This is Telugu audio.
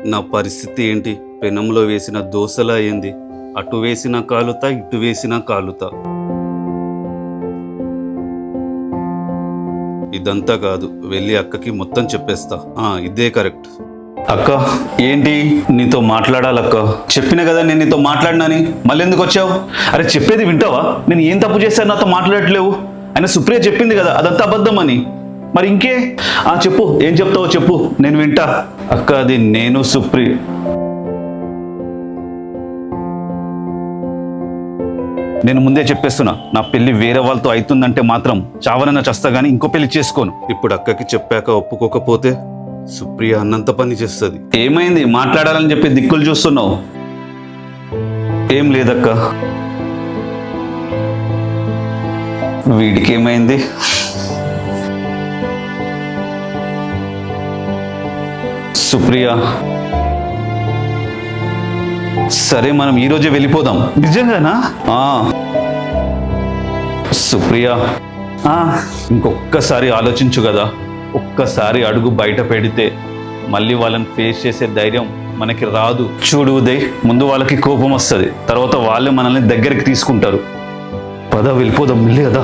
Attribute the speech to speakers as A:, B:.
A: నా పరిస్థితి ఏంటి? పెనంలో వేసిన దోశలా అయింది. అటు వేసినా కాలుతా, ఇటు వేసినా కాలుతా. ఇదంతా కాదు, వెళ్ళి అక్కకి మొత్తం చెప్పేస్తా. ఇదే కరెక్ట్. అక్క, ఏంటి? నీతో మాట్లాడాలక్క. చెప్పిన కదా నేను నీతో మాట్లాడినాని, మళ్ళీ ఎందుకు వచ్చావు? అరే చెప్పేది వింటావా? నేను ఏం తప్పు చేశాను నాతో మాట్లాడట్లేవు? అయినా సుప్రియ చెప్పింది కదా అదంతా అబద్ధం అని. మరి ఇంకే? చెప్పు, ఏం చెప్తావో చెప్పు, నేను వింటా. అక్క, అది నేను సుప్రియ. నేను ముందే చెప్పేస్తున్నా, నా పెళ్లి వేరే వాళ్ళతో అవుతుందంటే మాత్రం చావనన్నా చస్తా గానీ ఇంకో పెళ్లి చేసుకోను. ఇప్పుడు అక్కకి చెప్పాక ఒప్పుకోకపోతే సుప్రియ అన్నంత పని చేస్తుంది. ఏమైంది? మాట్లాడాలని చెప్పి దిక్కులు చూస్తున్నావు? ఏం లేదక్క. వీడికి ఏమైంది? సుప్రియ, సరే మనం ఈరోజే వెళ్ళిపోదాం. నిజంగానా? సుప్రియ, ఇంకొక్కసారి ఆలోచించు కదా. ఒక్కసారి అడుగు బయట పెడితే మళ్ళీ వాళ్ళని ఫేస్ చేసే ధైర్యం మనకి రాదు. చూడు ఉదయ్, ముందు వాళ్ళకి కోపం వస్తుంది, తర్వాత వాళ్ళే మనల్ని దగ్గరికి తీసుకుంటారు. పద వెళ్ళిపోదాం, వెళ్ళి కదా.